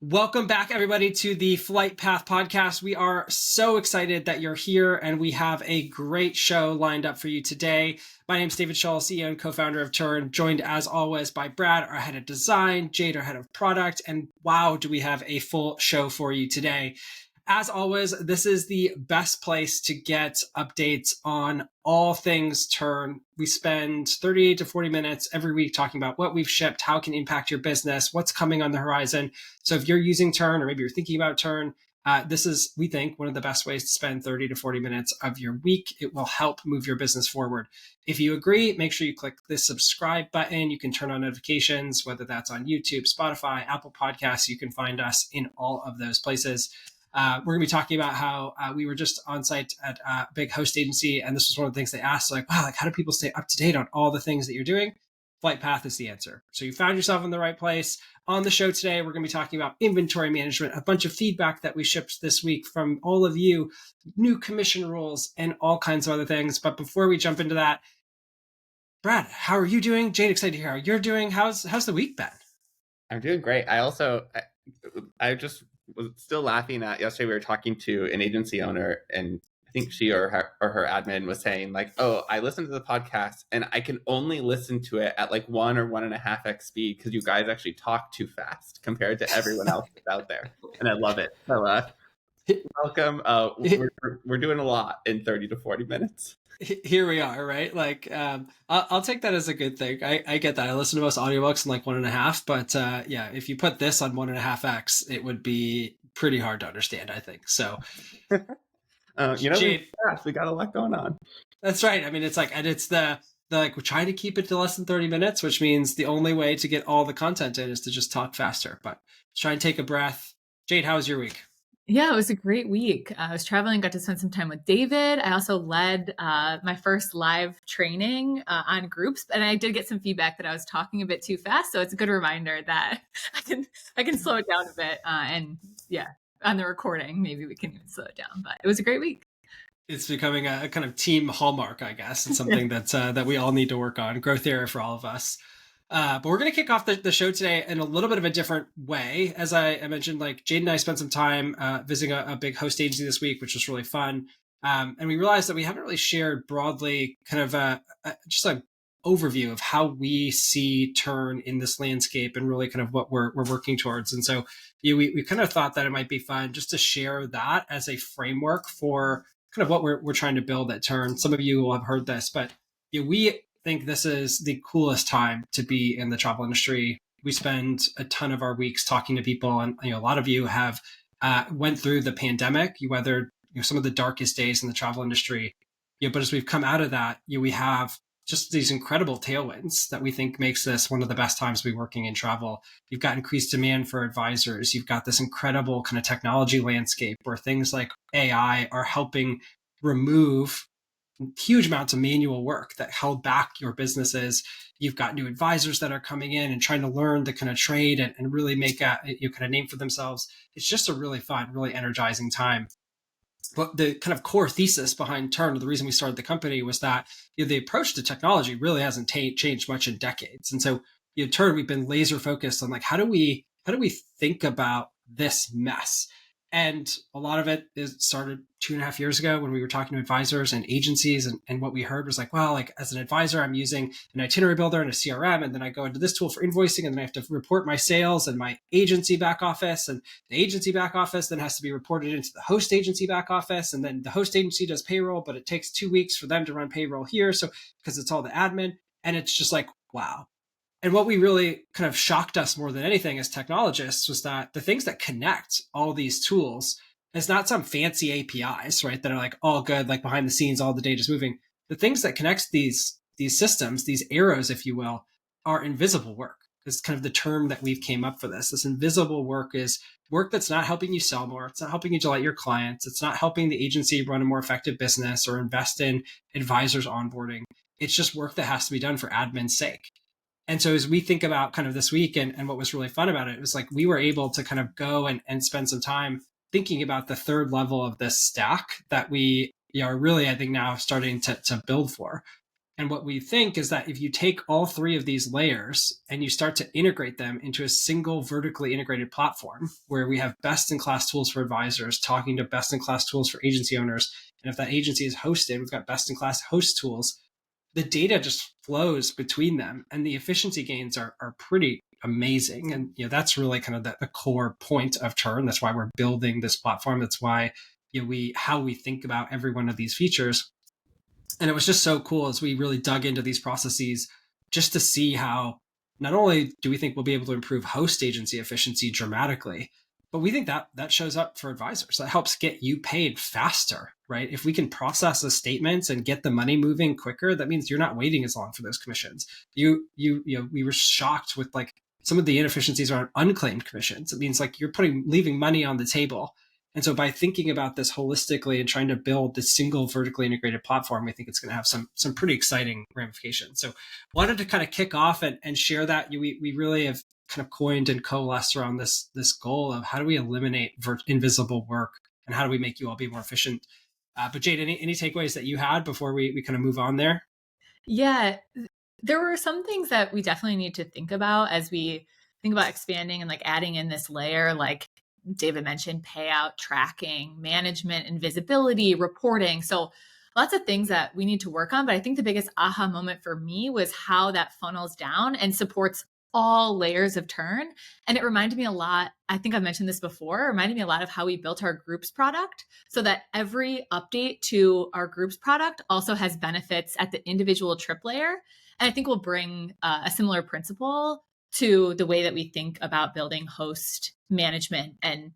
Welcome back, everybody, to the Flight Path podcast. We are so excited that you're here, and we have a great show lined up for you today. My name is David Shull, CEO and co-founder of Tern, joined as always by Brad, our head of design, Jade, our head of product, and wow, do we have a full show for you today. As always, this is the best place to get updates on all things Tern. We spend 38 to 40 minutes every week talking about what we've shipped, how it can impact your business, what's coming on the horizon. So if you're using Tern, or maybe you're thinking about Tern, this is, we think, one of the best ways to spend 30 to 40 minutes of your week. It will help move your business forward. If you agree, make sure you click the subscribe button. You can turn on notifications, whether that's on YouTube, Spotify, Apple Podcasts. You can find us in all of those places. We're going to be talking about how we were just on site at a big host agency, and this was one of the things they asked, like, wow, like how do people stay up to date on all the things that you're doing? Flight Path is the answer. So you found yourself in the right place. On the show today, we're going to be talking about inventory management, a bunch of feedback that we shipped this week from all of you, new commission rules, and all kinds of other things. But before we jump into that, Brad, how are you doing? Jade, excited to hear how you're doing. How's the week been? I'm doing great. I just was still laughing at yesterday. We were talking to an agency owner, and I think she or her admin was saying like, "Oh, I listened to the podcast, and I can only listen to it at like 1 or 1.5x speed because you guys actually talk too fast compared to everyone else that's out there." And I love it. So, welcome. We're doing a lot in 30 to 40 minutes. Here we are, right? Like, I'll take that as a good thing. I get that. I listen to most audiobooks in like 1.5, but yeah, if you put this on 1.5x, it would be pretty hard to understand, I think. So, Jade, we got a lot going on. That's right. I mean, it's like, and it's the like, we're trying to keep it to less than 30 minutes, which means the only way to get all the content in is to just talk faster. But try and take a breath. Jade, how was your week? Yeah, it was a great week. I was traveling, got to spend some time with David. I also led my first live training on groups, and I did get some feedback that I was talking a bit too fast. So it's a good reminder that I can slow it down a bit. And yeah, on the recording, maybe we can even slow it down. But it was a great week. It's becoming a kind of team hallmark, I guess. It's something that we all need to work on. Growth area for all of us. But we're going to kick off the show today in a little bit of a different way. As I mentioned, like Jade and I spent some time visiting a big host agency this week, which was really fun. And we realized that we haven't really shared broadly kind of just an overview of how we see Tern in this landscape and really kind of what we're working towards. And so we kind of thought that it might be fun just to share that as a framework for kind of what we're trying to build at Tern. Some of you will have heard this, but we think this is the coolest time to be in the travel industry. We spend a ton of our weeks talking to people, and a lot of you have went through the pandemic. You weathered some of the darkest days in the travel industry. But as we've come out of that, we have just these incredible tailwinds that we think makes this one of the best times to be working in travel. You've got increased demand for advisors. You've got this incredible kind of technology landscape where things like AI are helping remove huge amounts of manual work that held back your businesses. You've got new advisors that are coming in and trying to learn the kind of trade and really make a kind of name for themselves. It's just a really fun, really energizing time. But the kind of core thesis behind Tern, the reason we started the company, was that the approach to technology really hasn't changed much in decades. And so Tern, we've been laser focused on like, how do we think about this mess? And a lot of it started 2.5 years ago when we were talking to advisors and agencies. And what we heard was like, well, like as an advisor, I'm using an itinerary builder and a CRM. And then I go into this tool for invoicing. And then I have to report my sales and my agency back office. And the agency back office then has to be reported into the host agency back office. And then the host agency does payroll, but it takes 2 weeks for them to run payroll here. So because it's all the admin. And it's just like, wow. And what we really kind of shocked us more than anything as technologists was that the things that connect all these tools is not some fancy APIs, right? That are like all good, like behind the scenes, all the data is moving. The things that connects these systems, these arrows, if you will, are invisible work. It's kind of the term that we've came up for this. This invisible work is work that's not helping you sell more. It's not helping you delight your clients. It's not helping the agency run a more effective business or invest in advisors onboarding. It's just work that has to be done for admin's sake. And so as we think about kind of this week and what was really fun about it was like we were able to kind of go and spend some time thinking about the third level of this stack that we are really, I think, now starting to build for. And what we think is that if you take all three of these layers and you start to integrate them into a single vertically integrated platform where we have best in class tools for advisors talking to best in class tools for agency owners. And if that agency is hosted, we've got best in class host tools. The data just flows between them and the efficiency gains are pretty amazing. And that's really kind of the core point of Tern. That's why we're building this platform. That's why how we think about every one of these features. And it was just so cool as we really dug into these processes just to see how not only do we think we'll be able to improve host agency efficiency dramatically, but we think that shows up for advisors. That helps get you paid faster, right? If we can process the statements and get the money moving quicker, that means you're not waiting as long for those commissions. We were shocked with like some of the inefficiencies around unclaimed commissions. It means like you're leaving money on the table. And so by thinking about this holistically and trying to build this single vertically integrated platform, we think it's going to have some pretty exciting ramifications. So wanted to kind of kick off and share that. We really have kind of coined and coalesced around this goal of how do we eliminate invisible work and how do we make you all be more efficient. But Jade, any takeaways that you had before we kind of move on there? Yeah, there were some things that we definitely need to think about as we think about expanding and like adding in this layer, like David mentioned, payout tracking, management and visibility, reporting. So lots of things that we need to work on. But I think the biggest aha moment for me was how that funnels down and supports all layers of Tern. And it reminded me a lot, I think I've mentioned this before, it reminded me a lot of how we built our groups product so that every update to our groups product also has benefits at the individual trip layer. And I think we'll bring a similar principle to the way that we think about building host management and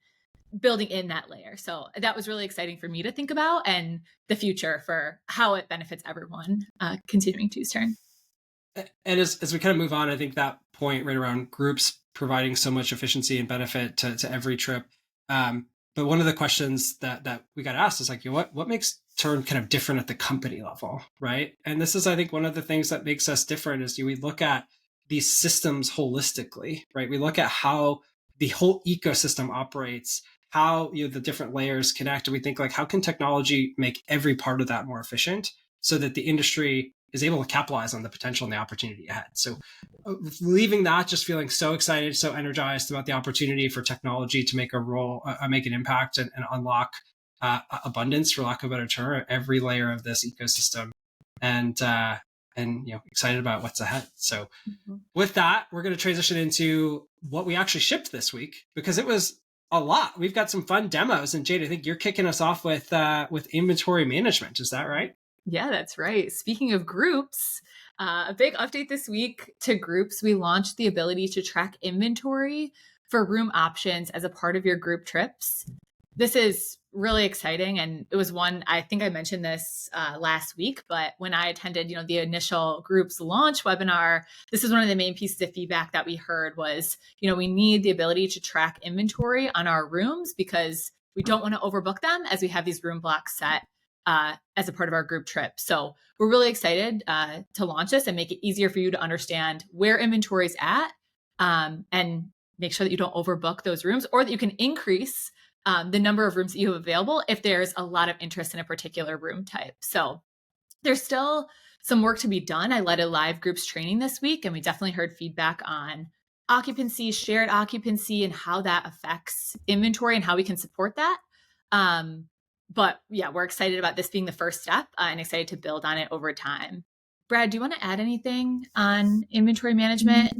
building in that layer. So that was really exciting for me to think about and the future for how it benefits everyone continuing to use Tern. And as we kind of move on, I think that point right around groups providing so much efficiency and benefit to every trip. But one of the questions that we got asked is like, what makes Tern kind of different at the company level, right? And this is, I think, one of the things that makes us different is we look at these systems holistically, right? We look at how the whole ecosystem operates, how the different layers connect, and we think like, how can technology make every part of that more efficient so that the industry is able to capitalize on the potential and the opportunity ahead. So leaving that, just feeling so excited, so energized about the opportunity for technology to make make an impact and unlock abundance, for lack of a better term, at every layer of this ecosystem. And excited about what's ahead. So with that, we're going to transition into what we actually shipped this week, because it was a lot. We've got some fun demos. And Jade, I think you're kicking us off with inventory management. Is that right? Yeah, that's right. Speaking of groups, a big update this week to groups. We launched the ability to track inventory for room options as a part of your group trips. This is really exciting. And it was one, I think I mentioned this last week, but when I attended, the initial groups launch webinar, this is one of the main pieces of feedback that we heard was, we need the ability to track inventory on our rooms because we don't want to overbook them as we have these room blocks set as a part of our group trip. So we're really excited to launch this and make it easier for you to understand where inventory is at and make sure that you don't overbook those rooms, or that you can increase the number of rooms that you have available if there's a lot of interest in a particular room type. So there's still some work to be done. I led a live groups training this week, and we definitely heard feedback on occupancy, shared occupancy, and how that affects inventory and how we can support that. But yeah, we're excited about this being the first step and excited to build on it over time. Brad, do you want to add anything on inventory management?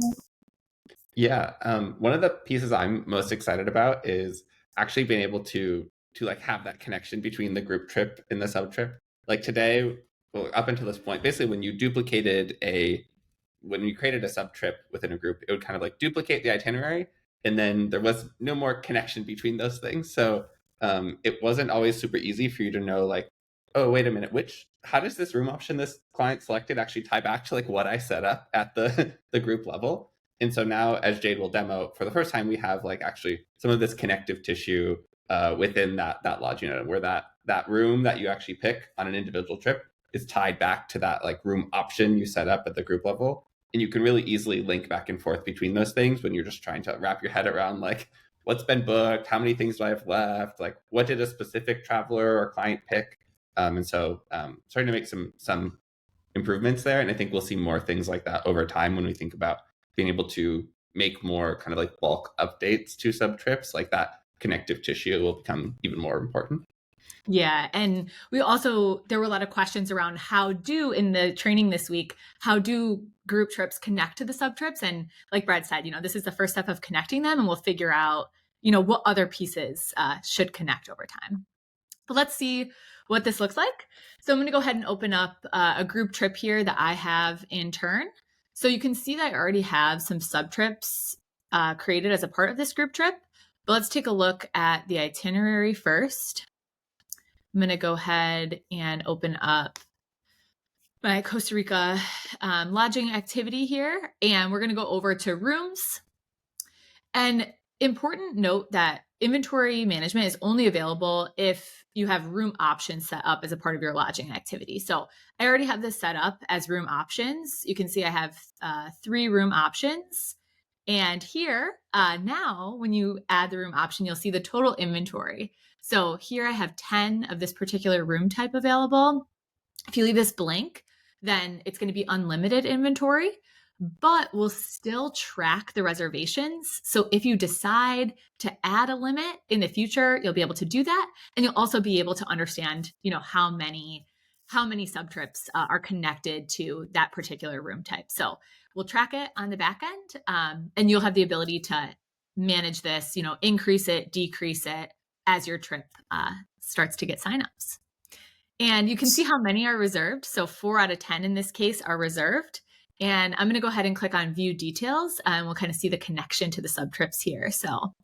Yeah, one of the pieces I'm most excited about is actually being able to like have that connection between the group trip and the sub trip. Like today, well, up until this point, basically when you created a sub trip within a group, it would kind of like duplicate the itinerary, and then there was no more connection between those things. So it wasn't always super easy for you to know like, oh, wait a minute, how does this room option this client selected actually tie back to like what I set up at the group level? And so now, as Jade will demo, for the first time, we have like actually some of this connective tissue within that lodge unit, where that room that you actually pick on an individual trip is tied back to that like room option you set up at the group level. And you can really easily link back and forth between those things when you're just trying to wrap your head around like what's been booked, how many things do I have left, like what did a specific traveler or client pick. And so starting to make some improvements there. And I think we'll see more things like that over time when we think about being able to make more kind of like bulk updates to sub trips. Like that connective tissue will become even more important. Yeah. And there were a lot of questions around in the training this week, how do group trips connect to the sub trips? And like Brad said, this is the first step of connecting them, and we'll figure out, what other pieces should connect over time. But let's see what this looks like. So I'm going to go ahead and open up a group trip here that I have in Tern. So you can see that I already have some sub trips created as a part of this group trip. But let's take a look at the itinerary first. I'm going to go ahead and open up my Costa Rica lodging activity here. And we're going to go over to rooms. And important note that inventory management is only available if you have room options set up as a part of your lodging activity. So I already have this set up as room options. You can see I have 3 room options. And here, now, when you add the room option, you'll see the total inventory. So here I have 10 of this particular room type available. If you leave this blank, then it's going to be unlimited inventory, but we'll still track the reservations. So if you decide to add a limit in the future, you'll be able to do that. And you'll also be able to understand, how many sub trips are connected to that particular room type. So we'll track it on the back end, and you'll have the ability to manage this, increase it, decrease it as your trip starts to get signups. And you can see how many are reserved. So 4 out of 10 in this case are reserved. And I'm going to go ahead and click on view details, and we'll kind of see the connection to the sub trips here. So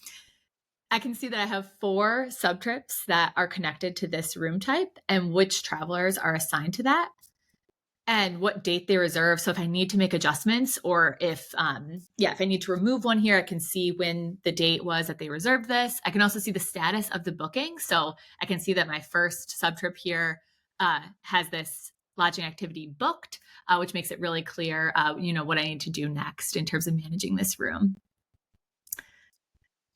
I can see that I have 4 sub trips that are connected to this room type and which travelers are assigned to that and what date they reserve. So if I need to make adjustments, or if I need to remove one here, I can see when the date was that they reserved this. I can also see the status of the booking. So I can see that my first sub trip here has this lodging activity booked, which makes it really clear, what I need to do next in terms of managing this room.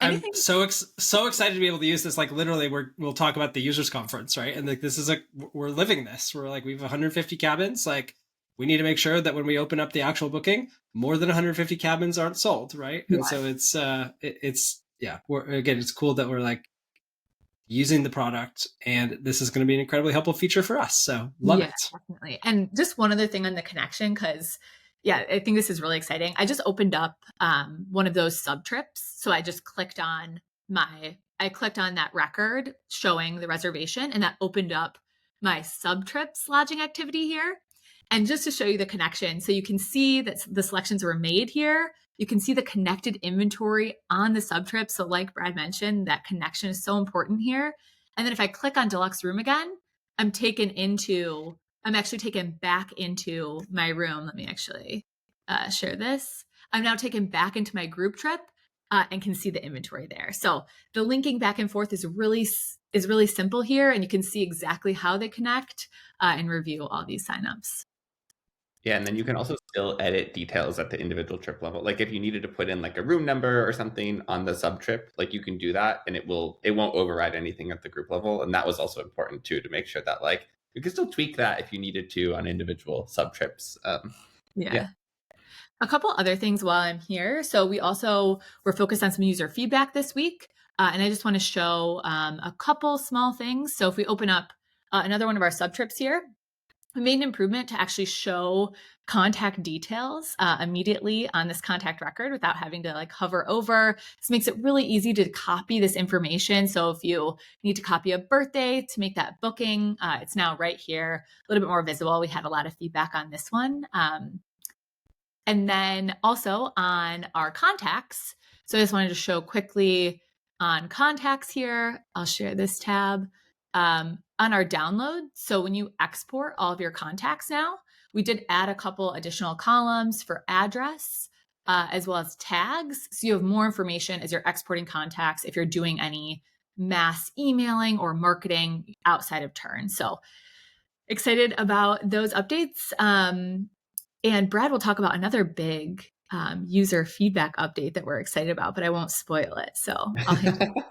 I'm so excited to be able to use this. Like literally, we'll talk about the users conference, right? And like this is we're living this. We're like, we have 150 cabins. Like we need to make sure that when we open up the actual booking, more than 150 cabins aren't sold, right? Yeah. And so it's it's cool that we're like using the product, and this is going to be an incredibly helpful feature for us. So love it. Definitely. And just one other thing on the connection, because I think this is really exciting. I just opened up one of those sub trips. So I just clicked on that record showing the reservation, and that opened up my sub trips lodging activity here. And just to show you the connection, so you can see that the selections were made here. You can see the connected inventory on the sub trip. So like Brad mentioned, that connection is so important here. And then if I click on deluxe room again, I'm actually taken back into my room. Let me actually share this. I'm now taken back into my group trip and can see the inventory there. So the linking back and forth is really simple here, and you can see exactly how they connect and review all these signups. Yeah, and then you can also still edit details at the individual trip level. Like if you needed to put in like a room number or something on the sub trip, like you can do that, and it won't override anything at the group level. And that was also important too, to make sure that like you can still tweak that if you needed to on individual sub trips. Yeah. A couple other things while I'm here. So we're focused on some user feedback this week. And I just want to show a couple small things. So if we open up another one of our sub trips here, we made an improvement to actually show contact details immediately on this contact record without having to like hover over. This makes it really easy to copy this information. So if you need to copy a birthday to make that booking, it's now right here, a little bit more visible. We had a lot of feedback on this one. And then also on our contacts. So I just wanted to show quickly on contacts here. I'll share this tab. On our download, so when you export all of your contacts now, we did add a couple additional columns for address as well as tags. So you have more information as you're exporting contacts if you're doing any mass emailing or marketing outside of Tern. So excited about those updates. And Brad will talk about another big user feedback update that we're excited about, but I won't spoil it. So I'll hand it.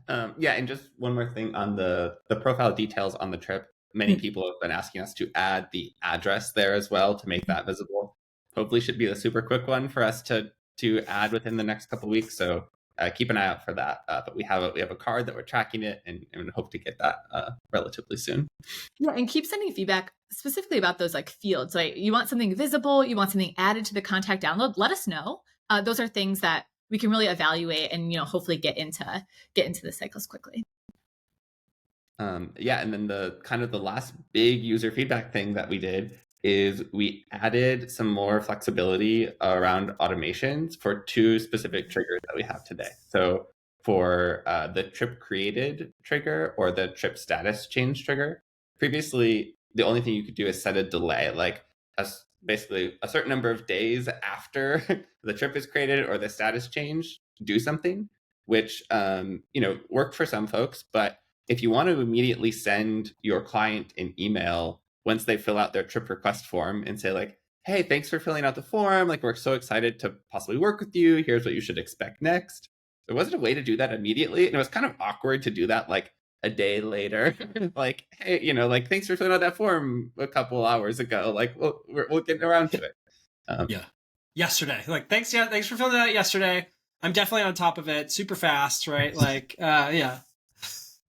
And just one more thing on the profile details on the trip. many people have been asking us to add the address there as well to make that visible. Hopefully should be a super quick one for us to add within the next couple of weeks. So keep an eye out for that. But we have a card that we're tracking it, and hope to get that relatively soon. Yeah, and keep sending feedback specifically about those like fields. Like you want something visible, you want something added to the contact download. Let us know. Those are things that we can really evaluate and hopefully get into the cycles quickly. Yeah, and then the last big user feedback thing that we did is we added some more flexibility around automations for 2 specific triggers that we have today. So for the trip created trigger or the trip status change trigger, previously the only thing you could do is set a delay, like basically a certain number of days after the trip is created or the status change, do something, which worked for some folks. But if you want to immediately send your client an email once they fill out their trip request form and say like, hey, thanks for filling out the form, like we're so excited to possibly work with you, here's what you should expect next, there wasn't a way to do that immediately, and it was kind of awkward to do that like a day later. Like, hey, like thanks for filling out that form a couple hours ago, like we'll get around to it. Yesterday, like thanks for filling it out yesterday, I'm definitely on top of it, super fast, right? Like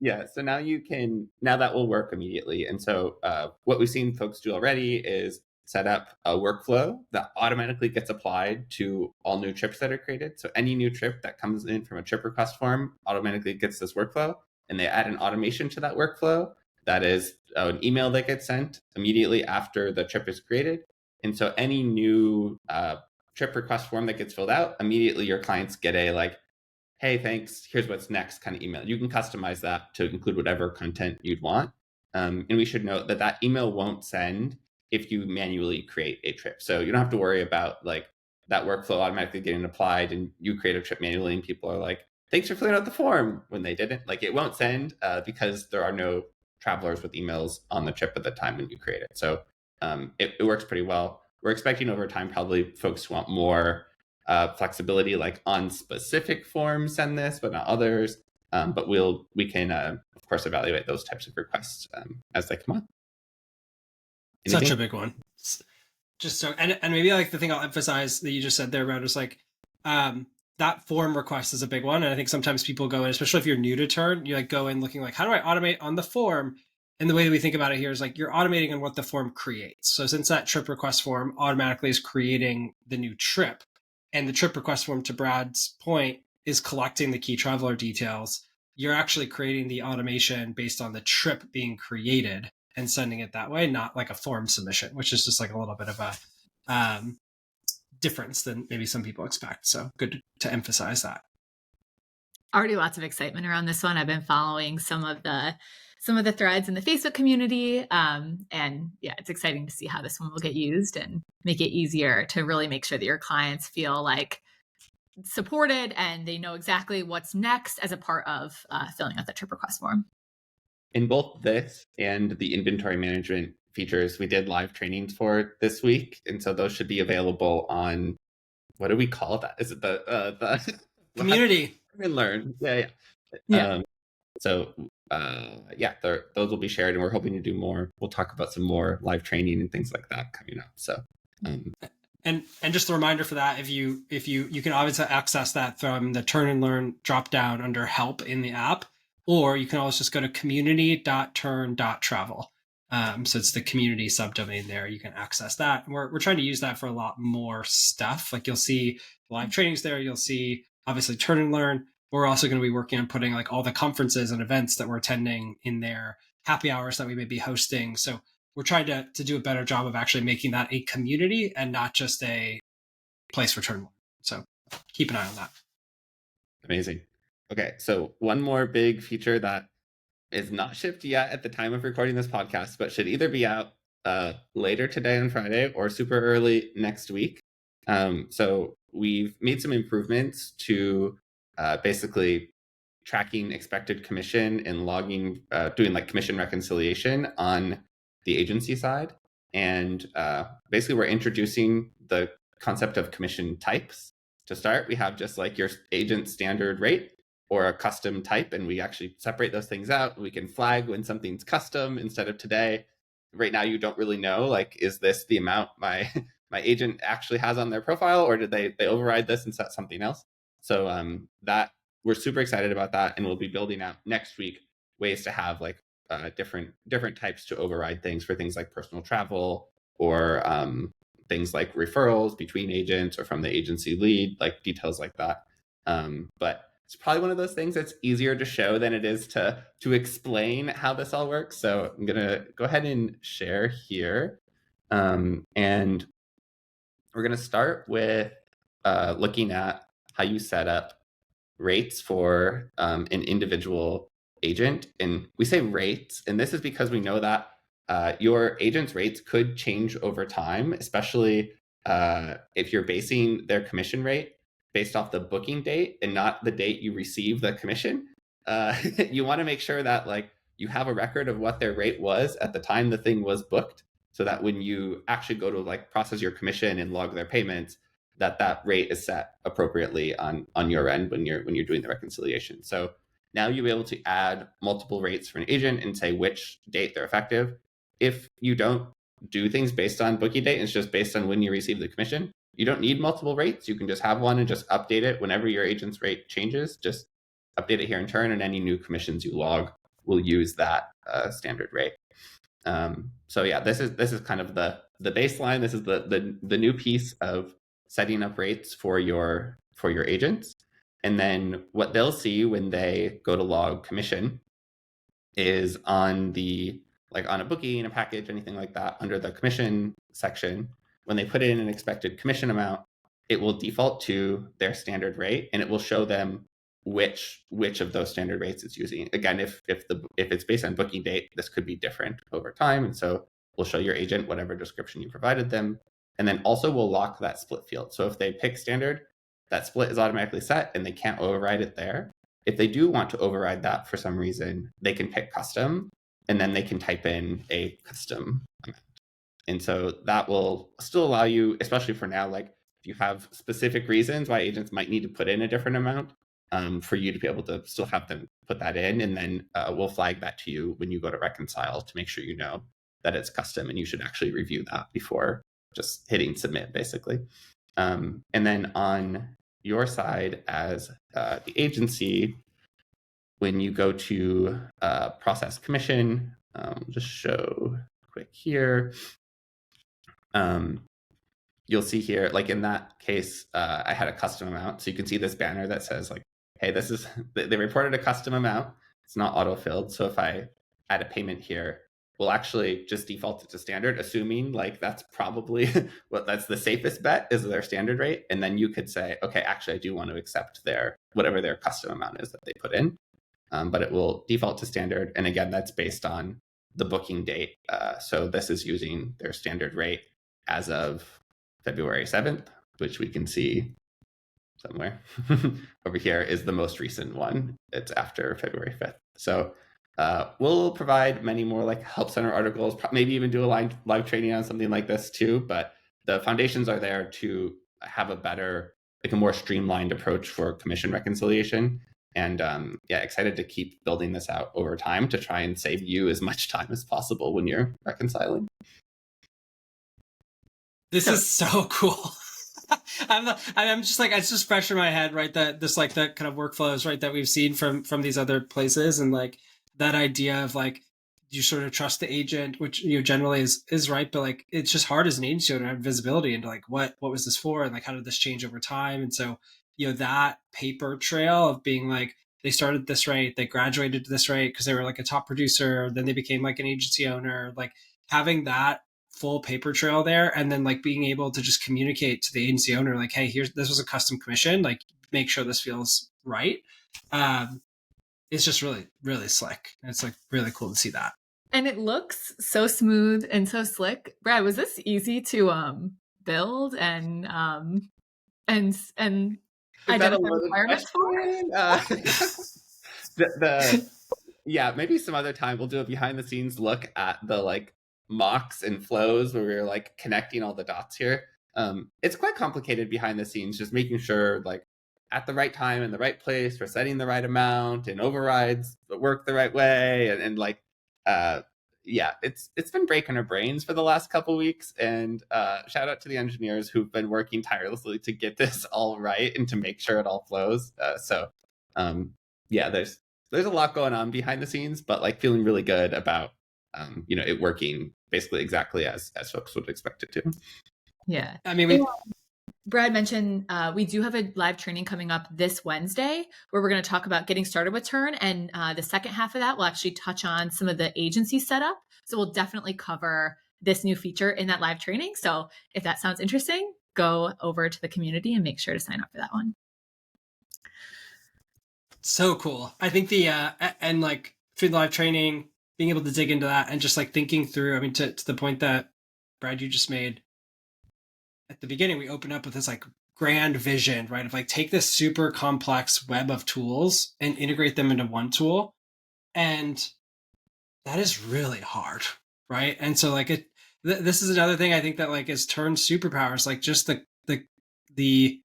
Yeah, so now that will work immediately. And so what we've seen folks do already is set up a workflow that automatically gets applied to all new trips that are created. So any new trip that comes in from a trip request form automatically gets this workflow, and they add an automation to that workflow that is an email that gets sent immediately after the trip is created. And so any new trip request form that gets filled out, immediately your clients get a like, hey, thanks, here's what's next kind of email. You can customize that to include whatever content you'd want. And we should note that email won't send if you manually create a trip. So you don't have to worry about like that workflow automatically getting applied and you create a trip manually and people are like, thanks for filling out the form when they didn't. Like it won't send because there are no travelers with emails on the trip at the time when you create it. So it works pretty well. We're expecting over time probably folks want more flexibility, like on specific forms send this, but not others. But we can of course evaluate those types of requests as they come on. Anything? Such a big one. Just so, and maybe like the thing I'll emphasize that you just said there about is like that form request is a big one. And I think sometimes people go in, especially if you're new to Tern, you like go in looking like, how do I automate on the form? And the way that we think about it here is like you're automating on what the form creates. So since that trip request form automatically is creating the new trip, and the trip request form, to Brad's point, is collecting the key traveler details, you're actually creating the automation based on the trip being created and sending it that way, not like a form submission, which is just like a little bit of a difference than maybe some people expect. So good to emphasize that. Already lots of excitement around this one. I've been following some of the threads in the Facebook community. And yeah, it's exciting to see how this one will get used and make it easier to really make sure that your clients feel like supported and they know exactly what's next as a part of filling out the trip request form. In both this and the inventory management features, we did live trainings for this week. And so those should be available on, what do we call that? Is it the community? Learn. Yeah. Those will be shared, and we're hoping to do more. We'll talk about some more live training and things like that coming up. So, and just a reminder for that, if you can obviously access that from the Tern and Learn drop down under Help in the app, or you can always just go to community.tern.travel. So it's the community subdomain there. You can access that. We're trying to use that for a lot more stuff. Like you'll see live trainings there. You'll see obviously Tern and Learn. We're also going to be working on putting like all the conferences and events that we're attending in there, happy hours that we may be hosting. So we're trying to do a better job of actually making that a community and not just a place for Tern. So keep an eye on that. Amazing. Okay, so one more big feature that is not shipped yet at the time of recording this podcast, but should either be out later today on Friday or super early next week. So we've made some improvements to basically tracking expected commission and logging, doing like commission reconciliation on the agency side. And basically we're introducing the concept of commission types. To start, we have just like your agent standard rate. or a custom type, and we actually separate those things out. We can flag when something's custom instead of today. Right now, you don't really know, like, is this the amount my agent actually has on their profile, or did they override this and set something else? So that we're super excited about that, and we'll be building out next week ways to have like different types to override things for things like personal travel, or things like referrals between agents or from the agency lead, like details like that. But it's probably one of those things that's easier to show than it is to explain how this all works. So I'm gonna go ahead and share here, and we're gonna start with looking at how you set up rates for an individual agent. And we say rates, and this is because we know that your agent's rates could change over time, especially if you're basing their commission rate based off the booking date and not the date you receive the commission. You want to make sure that like you have a record of what their rate was at the time the thing was booked, so that when you actually go to like process your commission and log their payments, that rate is set appropriately on your end when you're doing the reconciliation. So now you'll be able to add multiple rates for an agent and say which date they're effective. If you don't do things based on booking date, it's just based on when you receive the commission, you don't need multiple rates. You can just have one and just update it whenever your agent's rate changes. Just update it here in Tern, and any new commissions you log will use that standard rate. So yeah, this is kind of the baseline. This is the new piece of setting up rates for your agents. And then what they'll see when they go to log commission is on a booking, a package, anything like that, under the commission section, when they put in an expected commission amount, it will default to their standard rate, and it will show them which of those standard rates it's using. Again, if it's based on booking date, this could be different over time. And so we'll show your agent whatever description you provided them. And then also we'll lock that split field. So if they pick standard, that split is automatically set and they can't override it there. If they do want to override that for some reason, they can pick custom, and then they can type in a custom amount. And so that will still allow you, especially for now, like if you have specific reasons why agents might need to put in a different amount, for you to be able to still have them put that in. And then we'll flag that to you when you go to reconcile to make sure you know that it's custom, and you should actually review that before just hitting submit, basically. And then on your side as the agency, when you go to process commission, just show quick here. You'll see here, like in that case, I had a custom amount. So you can see this banner that says like, hey, this is, they reported a custom amount. It's not auto-filled. So if I add a payment here, we'll actually just default it to standard, assuming like that's probably that's the safest bet is their standard rate. And then you could say, okay, actually, I do want to accept whatever their custom amount is that they put in. But it will default to standard. And again, that's based on the booking date. So this is using their standard rate as of February 7th, which we can see somewhere over here is the most recent one. It's after February 5th. So we'll provide many more like help center articles, maybe even do a live training on something like this too. But the foundations are there to have a better, like a more streamlined approach for commission reconciliation. And yeah, excited to keep building this out over time to try and save you as much time as possible when you're reconciling. This is so cool. I'm just like, it's just fresh in my head, right? That this like the kind of workflows, right, that we've seen from these other places, and like that idea of like you sort of trust the agent, which generally is right, but like it's just hard as an agency owner to have visibility into like what was this for, and like how did this change over time. And so that paper trail of being like they started at this rate, they graduated to this rate because they were like a top producer, then they became like an agency owner, like having that full paper trail there, and then like being able to just communicate to the agency owner like, hey, this was a custom commission, like make sure this feels right. It's just really, really slick. It's like really cool to see that. And it looks so smooth and so slick. Brad, was this easy to build and identify requirements for? Yeah, maybe some other time we'll do a behind the scenes look at the like mocks and flows where we're like connecting all the dots here. It's quite complicated behind the scenes, just making sure like at the right time in the right place for setting the right amount and overrides that work the right way, and like yeah, it's been breaking our brains for the last couple weeks, and shout out to the engineers who've been working tirelessly to get this all right and to make sure it all flows. Yeah, there's a lot going on behind the scenes, but like feeling really good about it working basically exactly as folks would expect it to. Yeah. I mean, Brad mentioned we do have a live training coming up this Wednesday where we're going to talk about getting started with Tern. And the second half of that will actually touch on some of the agency setup. So we'll definitely cover this new feature in that live training. So if that sounds interesting, go over to the community and make sure to sign up for that one. So cool. I think and like through the live training, being able to dig into that and just like thinking through, I mean, to the point that Brad, you just made at the beginning, we open up with this like grand vision, right? Of like, take this super complex web of tools and integrate them into one tool. And that is really hard, right? And so like this is another thing I think that like is Tern superpowers, like just the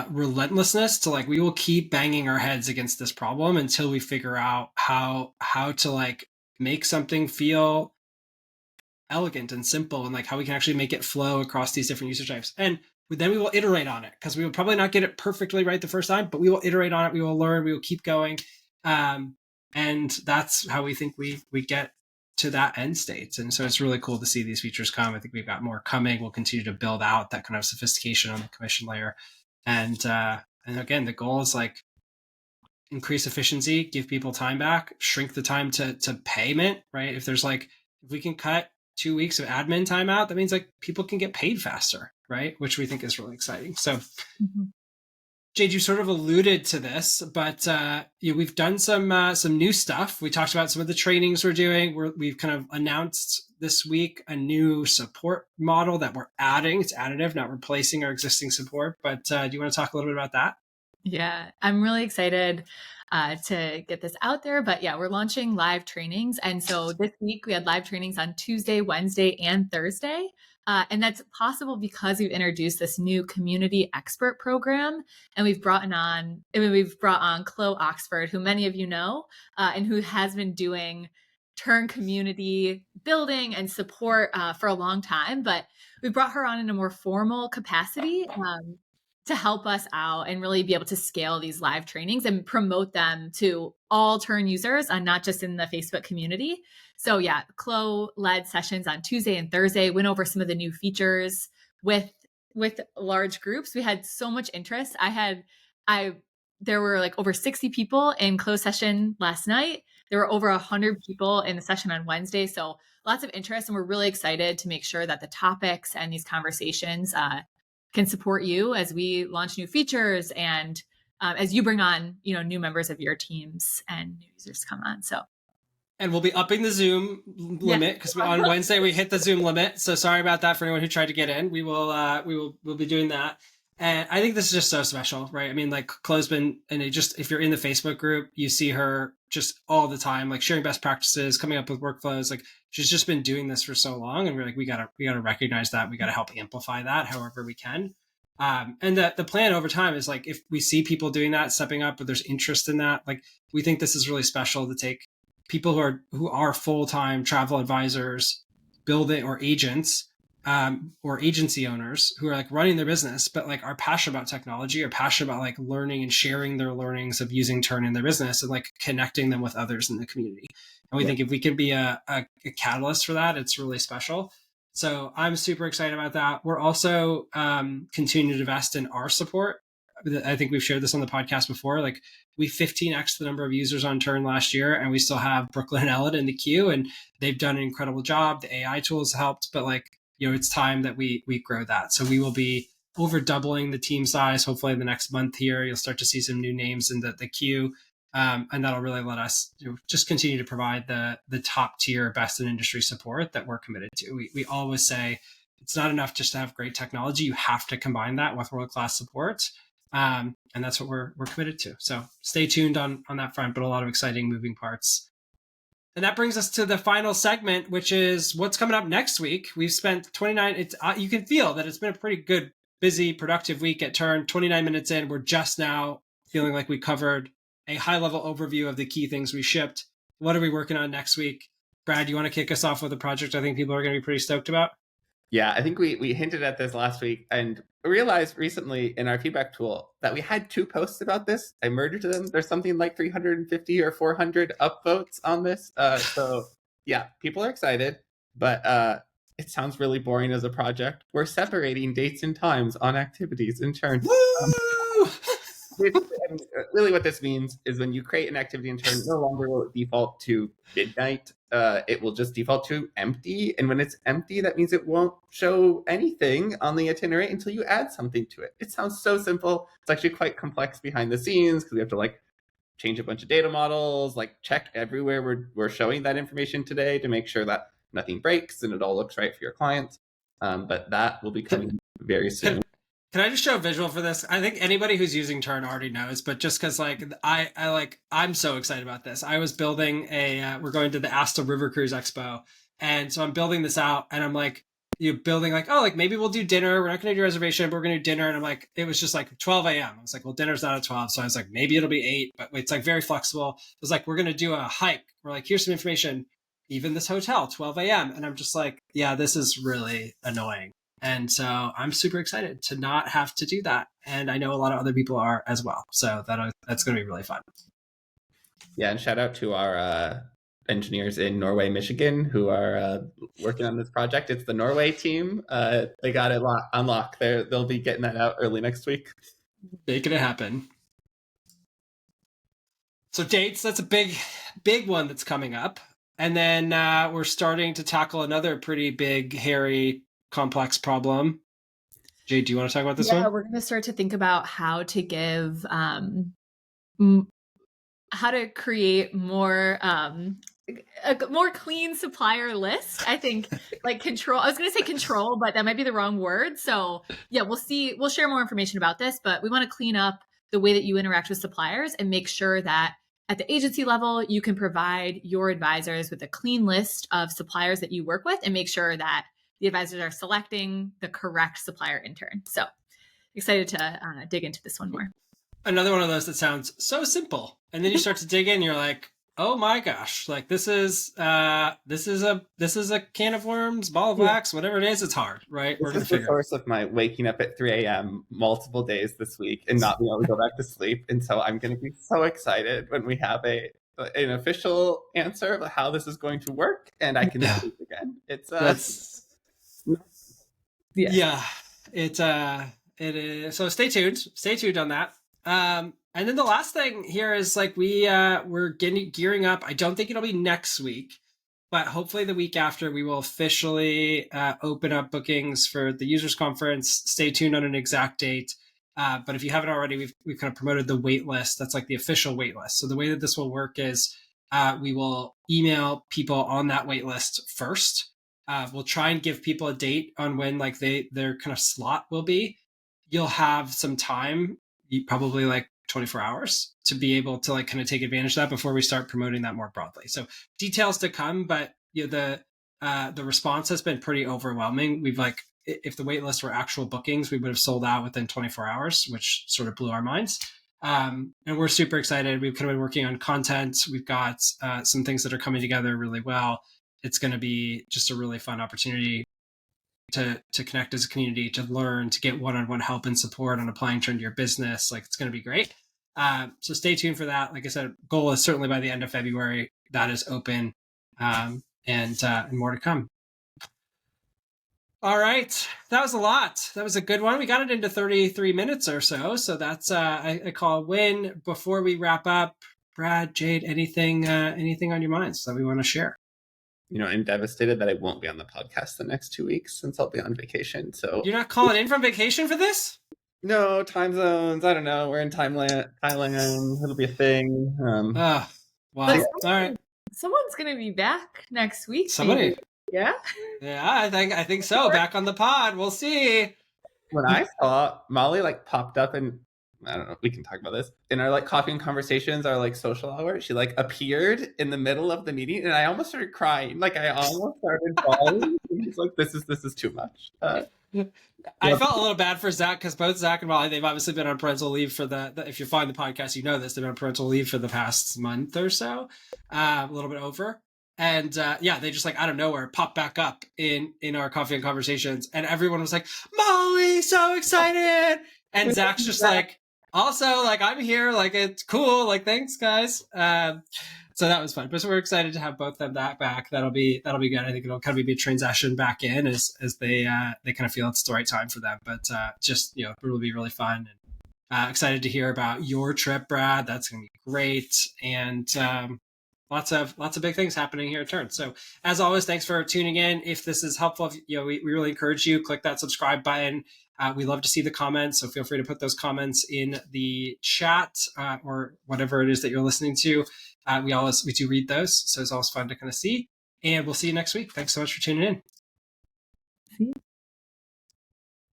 relentlessness to like, we will keep banging our heads against this problem until we figure out how to like make something feel elegant and simple, and like how we can actually make it flow across these different user types. And then we will iterate on it, because we will probably not get it perfectly right the first time, but we will iterate on it. We will learn, we will keep going. And that's how we think we get to that end state. And so it's really cool to see these features come. I think we've got more coming. We'll continue to build out that kind of sophistication on the commission layer. And again, the goal is like increase efficiency, give people time back, shrink the time to payment, right? If we can cut 2 weeks of admin time out, that means like people can get paid faster, right? Which we think is really exciting. So Jade, you sort of alluded to this, but we've done some new stuff. We talked about some of the trainings we're doing. We've kind of announced this week a new support model that we're adding. It's additive, not replacing our existing support. But do you want to talk a little bit about that? Yeah, I'm really excited to get this out there. But yeah, we're launching live trainings. And so this week we had live trainings on Tuesday, Wednesday, and Thursday. And that's possible because we've introduced this new community expert program, and we've brought on Chloe Oxford, who many of you know, and who has been doing Tern community building and support for a long time. But we brought her on in a more formal capacity to help us out and really be able to scale these live trainings and promote them to all Tern users and not just in the Facebook community. So yeah, Chloe led sessions on Tuesday and Thursday, went over some of the new features with large groups. We had so much interest. There were like over 60 people in Chloe's session last night. There were over 100 people in the session on Wednesday. So lots of interest, and we're really excited to make sure that the topics and these conversations can support you as we launch new features and as you bring on, new members of your teams and new users come on. And we'll be upping the Zoom limit because on Wednesday we hit the Zoom limit. So sorry about that for anyone who tried to get in. We'll be doing that. And I think this is just so special, right? I mean, like Chloe's been, and if you're in the Facebook group, you see her just all the time, like sharing best practices, coming up with workflows. Like she's just been doing this for so long, and we're like, we gotta recognize that. We gotta help amplify that however we can. And the plan over time is like, if we see people doing that, stepping up, or there's interest in that, like we think this is really special to take people who are full-time travel advisors, building or agents, or agency owners who are like running their business, but like are passionate about technology, or passionate about like learning and sharing their learnings of using Tern in their business and like connecting them with others in the community. And we think if we can be a catalyst for that, it's really special. So I'm super excited about that. We're also continuing to invest in our support. I think we've shared this on the podcast before. Like we 15x the number of users on Tern last year, and we still have Brooklyn and Ellen in the queue, and they've done an incredible job. The AI tools helped, but like, it's time that we grow that. So we will be over doubling the team size. Hopefully in the next month here, you'll start to see some new names in the queue. And that'll really let us just continue to provide the top tier, best in industry support that we're committed to. We always say it's not enough just to have great technology. You have to combine that with world-class support. And that's what we're committed to. So stay tuned on that front, but a lot of exciting moving parts. And that brings us to the final segment, which is what's coming up next week. We've spent 29. You can feel that it's been a pretty good busy, productive week at Tern. 29 minutes in, we're just now feeling like we covered a high-level overview of the key things we shipped. What are we working on next week? Brad, you want to kick us off with a project I think people are going to be pretty stoked about? Yeah, I think we hinted at this last week and realized recently in our feedback tool that we had 2 posts about this. I merged them. There's something like 350 or 400 upvotes on this. So yeah, people are excited, but it sounds really boring as a project. We're separating dates and times on activities in Tern. Really what this means is when you create an activity in Tern, no longer will it default to midnight. It will just default to empty. And when it's empty, that means it won't show anything on the itinerary until you add something to it. It sounds so simple. It's actually quite complex behind the scenes because we have to like change a bunch of data models, like check everywhere we're showing that information today to make sure that nothing breaks and it all looks right for your clients. But that will be coming very soon. Can I just show a visual for this? I think anybody who's using Tern already knows, but just because like I'm so excited about this. I was building we're going to the Asta River Cruise Expo, and so I'm building this out, and I'm like, building like, oh, like maybe we'll do dinner. We're not going to do reservation, but we're going to do dinner. And I'm like, it was just like 12 a.m. I was like, well, dinner's not at 12, so I was like, maybe it'll be 8, but it's like very flexible. It was like, we're going to do a hike. We're like, here's some information. Even this hotel, 12 a.m. And I'm just like, yeah, this is really annoying. And so I'm super excited to not have to do that. And I know a lot of other people are as well. So that's going to be really fun. Yeah, and shout out to our engineers in Norway, Michigan, who are working on this project. It's the Norway team. They got it on lock. They'll be getting that out early next week. Making it happen. So dates, that's a big one that's coming up. And then we're starting to tackle another pretty big, hairy, complex problem. Jade, do you want to talk about this one? Yeah, we're going to start to think about how to give, how to create more, a more clean supplier list. I think like control, I was going to say control, but that might be the wrong word. So yeah, we'll share more information about this, but we want to clean up the way that you interact with suppliers and make sure that at the agency level, you can provide your advisors with a clean list of suppliers that you work with and make sure that the advisors are selecting the correct supplier intern. So excited to dig into this one more. Another one of those that sounds so simple. And then you start to dig in, you're like, oh my gosh, like this is a can of worms, ball of wax, whatever it is, it's hard, right? This is the source of my waking up at 3 a.m. multiple days this week and not being able to go back to sleep. And so I'm going to be so excited when we have an official answer of how this is going to work and I can sleep again. It is. So stay tuned on that. And then the last thing here is like we're gearing up. I don't think it'll be next week, but hopefully the week after we will officially open up bookings for the users conference. Stay tuned on an exact date. But if you haven't already, we've kind of promoted the wait list. That's like the official wait list. So the way that this will work is we will email people on that wait list first. We'll try and give people a date on when like their kind of slot will be. You'll have some time, probably like 24 hours, to be able to like kind of take advantage of that before we start promoting that more broadly. So details to come, but the response has been pretty overwhelming. We've like, if the wait list were actual bookings, we would have sold out within 24 hours, which sort of blew our minds. And we're super excited. We've kind of been working on content. We've got some things that are coming together really well. It's going to be just a really fun opportunity to connect as a community, to learn, to get one-on-one help and support on applying Tern to your business. Like it's going to be great. So stay tuned for that. Like I said, goal is certainly by the end of February that is open, and more to come. All right. That was a lot. That was a good one. We got it into 33 minutes or so. So that's I call a win. Before we wrap up, Brad, Jade, anything on your minds that we want to share? I'm devastated that I won't be on the podcast the next 2 weeks since I'll be on vacation. So you're not calling in from vacation for this? No, time zones. I don't know. We're in Thailand. It'll be a thing. Wow. All right. Someone's gonna be back next week. Somebody. Maybe. Yeah. Yeah, I think so. Back on the pod. We'll see. When I saw Molly like popped up and I don't know, we can talk about this. In our like coffee and conversations, our like social hour, she like appeared in the middle of the meeting and I almost started crying. Like I almost started bawling. It's like this is too much. I felt a little bad for Zach because both Zach and Molly, they've obviously been on parental leave for if you find the podcast, you know this, they've been on parental leave for the past month or so, a little bit over. And yeah, they just like out of nowhere popped back up in our coffee and conversations. And everyone was like, Molly, so excited. And Zach's just like, also, like, I'm here, like, it's cool, like, thanks, guys. So that was fun. But so we're excited to have both of them back. That'll be good. I think it'll kind of be a transition back in as they kind of feel it's the right time for them. But just, you know, it'll be really fun. And excited to hear about your trip, Brad. That's going to be great. And lots of big things happening here at Tern. So as always, thanks for tuning in. If this is helpful, you know, we really encourage you, click that subscribe button. We love to see the comments, so feel free to put those comments in the chat or whatever it is that you're listening to. We do read those, so it's always fun to kind of see. And we'll see you next week. Thanks so much for tuning in. See you.